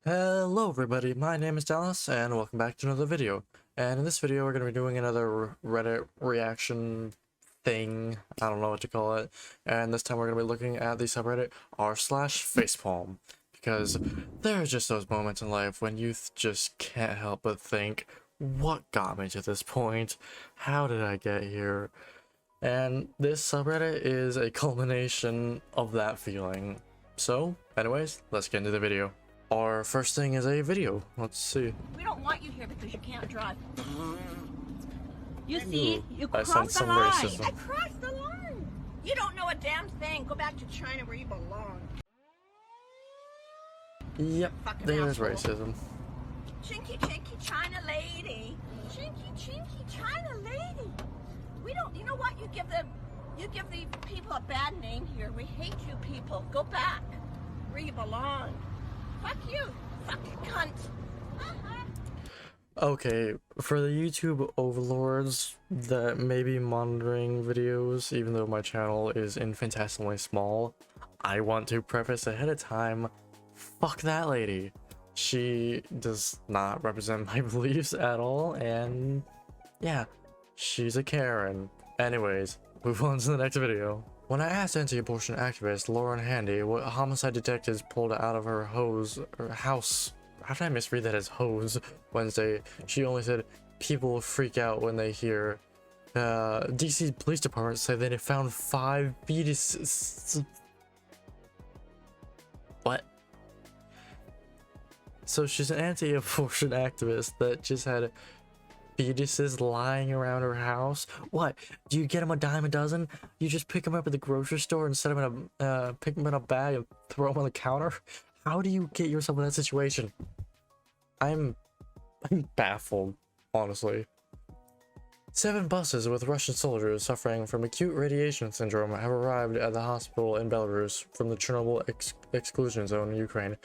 Hello everybody, my name is Dallas and welcome back to another video. And in this video we're going to be doing another Reddit reaction thing, I don't know what to call it. And this time we're going to be looking at the subreddit r/FacePalm. Because there are just those moments in life when you just can't help but think, what got me to this point? How did I get here? And this subreddit is a culmination of that feeling. So, anyways, let's get into the video. Our first thing is a video. Let's see. We don't want you here because you can't drive. You see, you I crossed sense the some line. racism. I crossed the line. You don't know a damn thing. Go back to China where you belong. Yep, Fucking there's asshole. racism. Chinky, chinky China lady. Chinky, chinky China lady. We don't. You know what? You give the people a bad name here. We hate you people. Go back where you belong. Fuck you. Fucking cunt. Okay, for the YouTube overlords that may be monitoring videos, even though my channel is infinitesimally small, I want to preface ahead of time, fuck that lady. She does not represent my beliefs at all, and yeah, she's a Karen. Anyways, move on to the next video. When I asked anti-abortion activist Lauren Handy what homicide detectives pulled out of her house, how did I misread that as hose, Wednesday, she only said people freak out when they hear DC police department say that it found 5 fetuses. What? So she's an anti-abortion activist that just had fetuses lying around her house. What? Do you get them a dime a dozen? You just pick them up at the grocery store and set them in pick them in a bag and throw them on the counter? How do you get yourself in that situation? I'm baffled, honestly. 7 buses with Russian soldiers suffering from acute radiation syndrome have arrived at the hospital in Belarus from the Chernobyl exclusion zone in Ukraine.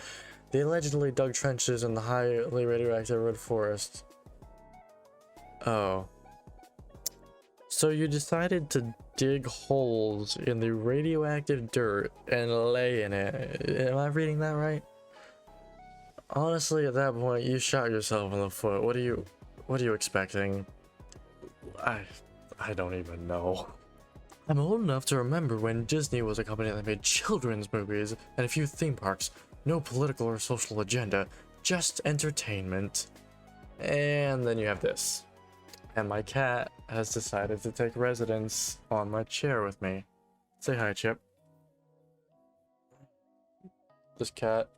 They allegedly dug trenches in the highly radioactive red forest. Oh. So you decided to dig holes in the radioactive dirt and lay in it. Am I reading that right? Honestly, at that point, you shot yourself in the foot. What are you expecting? I don't even know. I'm old enough to remember when Disney was a company that made children's movies and a few theme parks. No political or social agenda, just entertainment. And then you have this. And my cat has decided to take residence on my chair with me. Say hi, Chip. This cat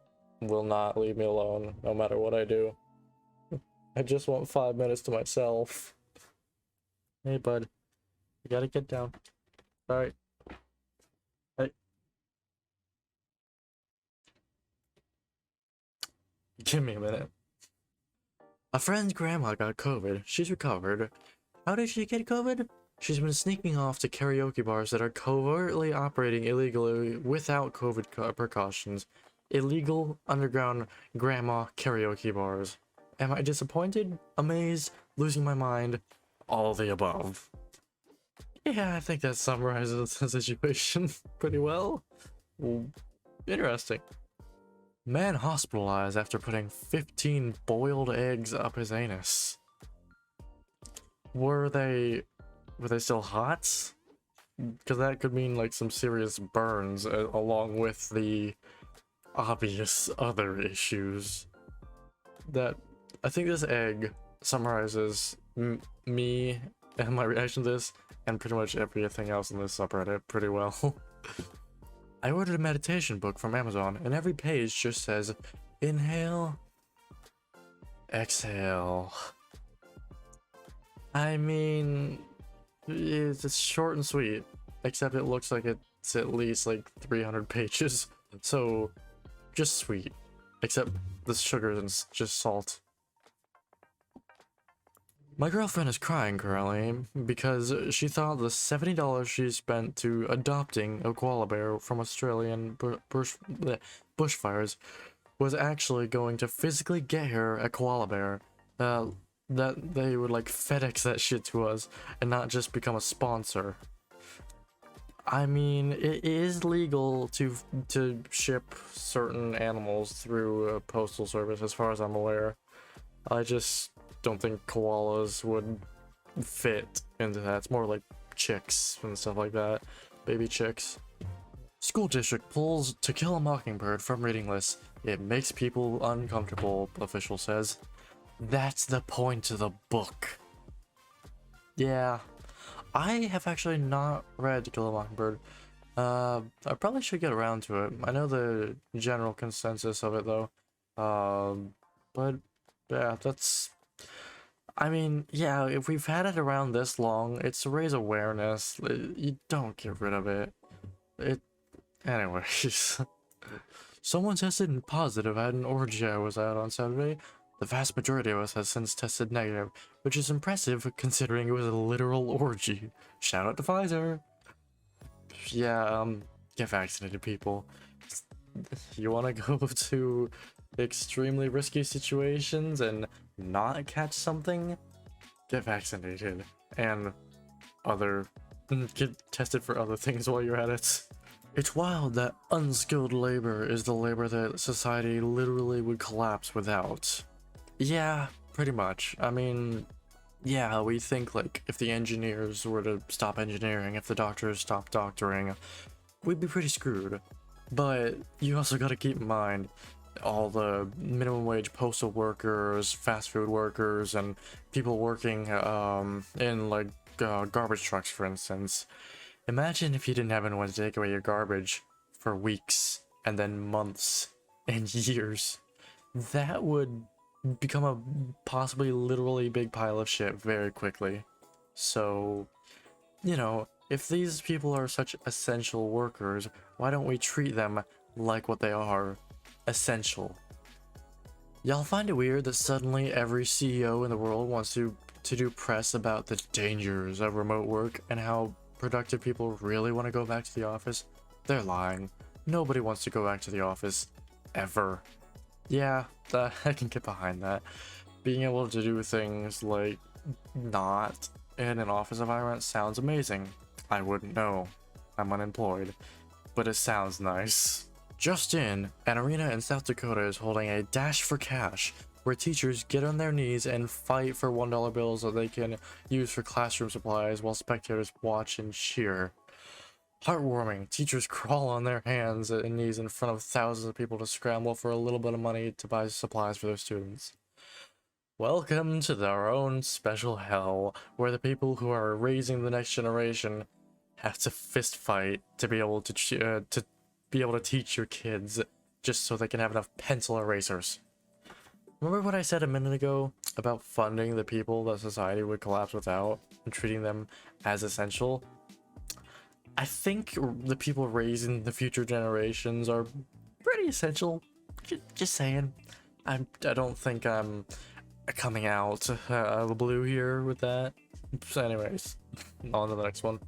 will not leave me alone, no matter what I do. I just want 5 minutes to myself. Hey, bud. You gotta get down. Alright. Hey. Give me a minute. A friend's grandma got COVID. She's recovered. How did she get COVID? She's been sneaking off to karaoke bars that are covertly operating illegally without COVID precautions. Illegal underground grandma karaoke bars. Am I disappointed? Amazed? Losing my mind? All the above. Yeah, I think that summarizes the situation pretty well. Interesting. Man hospitalized after putting 15 boiled eggs up his anus. Were they still hot? Because that could mean like some serious burns along with the obvious other issues. That I think this egg summarizes me and my reaction to this and pretty much everything else in this subreddit pretty well. I ordered a meditation book from Amazon, and every page just says, inhale, exhale. I mean, it's short and sweet, except it looks like it's at least like 300 pages. So, just sweet, except the sugar is just salt. My girlfriend is crying currently because she thought the $70 she spent to adopting a koala bear from Australian bushfires was actually going to physically get her a koala bear. That they would like FedEx that shit to us and not just become a sponsor. I mean, it is legal to ship certain animals through a postal service, as far as I'm aware. I just don't think koalas would fit into that. It's more like chicks and stuff like that, baby chicks. School district pulls To Kill a Mockingbird from reading list. It makes people uncomfortable, official says. That's the point of the book. Yeah, I have actually not read To Kill a Mockingbird. I probably should get around to it. I know the general consensus of it though. But yeah, that's. I mean, yeah, if we've had it around this long, it's to raise awareness. You don't get rid of it. Anyways. Someone tested positive at an orgy I was at on Saturday. The vast majority of us has since tested negative, which is impressive considering it was a literal orgy. Shout out to Pfizer. Yeah, get vaccinated, people. You want to go to extremely risky situations and not catch something? Get vaccinated. And get tested for other things while you're at it. It's wild that unskilled labor is the labor that society literally would collapse without. Yeah, pretty much. I mean, yeah, we think like if the engineers were to stop engineering, if the doctors stopped doctoring, we'd be pretty screwed. But you also gotta keep in mind all the minimum wage postal workers, fast food workers, and people working in like garbage trucks, for instance. Imagine if you didn't have anyone to take away your garbage for weeks and then months and years. That would become a possibly literally big pile of shit very quickly. So, you know, if these people are such essential workers, why don't we treat them like what they are? Essential. Y'all find it weird that suddenly every CEO in the world wants to do press about the dangers of remote work and how productive people really want to go back to the office? They're lying. Nobody wants to go back to the office. Ever. Yeah, I can get behind that. Being able to do things like not in an office environment sounds amazing. I wouldn't know. I'm unemployed. But it sounds nice. Just in, an arena in South Dakota is holding a Dash for Cash, where teachers get on their knees and fight for $1 bills that they can use for classroom supplies while spectators watch and cheer. Heartwarming, teachers crawl on their hands and knees in front of thousands of people to scramble for a little bit of money to buy supplies for their students. Welcome to their own special hell, where the people who are raising the next generation have to fist fight to be able to teach your kids just so they can have enough pencil erasers. Remember what I said a minute ago about funding the people that society would collapse without and treating them as essential? I think the people raising the future generations are pretty essential. Just saying. I don't think I'm coming out of the blue here with that. So anyways, on to the next one.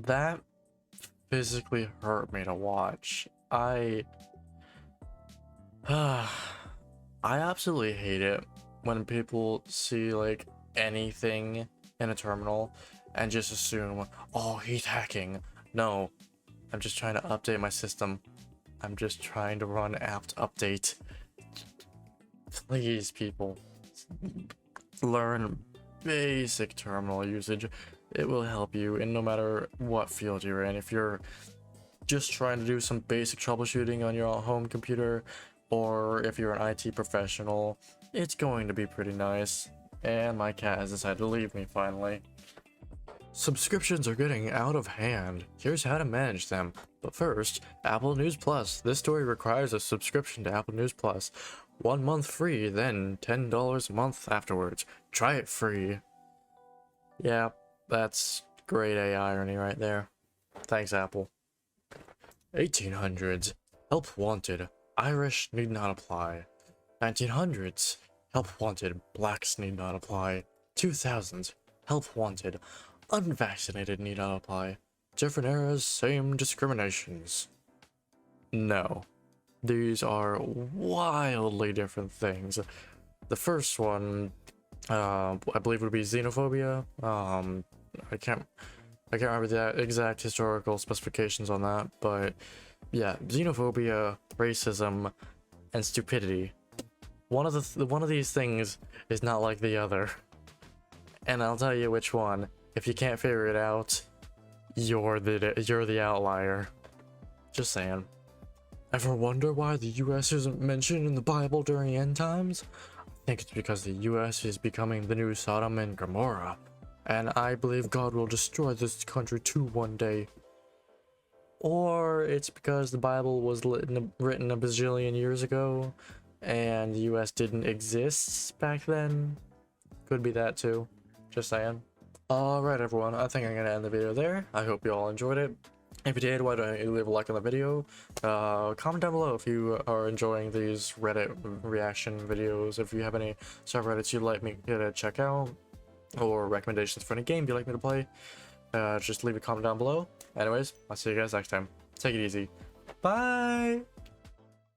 That physically hurt me to watch. I absolutely hate it when people see like anything in a terminal and just assume, oh, he's hacking. No, I'm just trying to update my system. I'm just trying to run apt update. Please, people, learn basic terminal usage. It will help you in no matter what field you're in. If you're just trying to do some basic troubleshooting on your home computer, or if you're an IT professional, it's going to be pretty nice. And my cat has decided to leave me finally. Subscriptions are getting out of hand. Here's how to manage them. But first, Apple News Plus. This story requires a subscription to Apple News Plus. 1 month free, then $10 a month afterwards. Try it free. Yeah, that's great irony right there. Thanks, Apple. 1800s. Help wanted. Irish need not apply. 1900s. Help wanted. Blacks need not apply. 2000s. Help wanted. Unvaccinated need not apply. Different eras, same discriminations. No. These are wildly different things. The first one, I believe would be xenophobia. I can't remember the exact historical specifications on that, but yeah, xenophobia, racism, and stupidity. One of these things is not like the other, and I'll tell you which one. If you can't figure it out, you're the outlier. Just saying. Ever wonder why the US isn't mentioned in the Bible during end times? I think it's because the US is becoming the new Sodom and Gomorrah, and I believe God will destroy this country too one day. Or it's because the Bible was written a bazillion years ago, and the US didn't exist back then. Could be that too. Just saying. Alright everyone, I think I'm gonna end the video there. I hope you all enjoyed it. If you did, why don't you leave a like on the video? Comment down below if you are enjoying these Reddit reaction videos, if you have any subreddits you'd like me to check out, or recommendations for any game you'd like me to play. Just leave a comment down below. Anyways, I'll see you guys next time. Take it easy. Bye!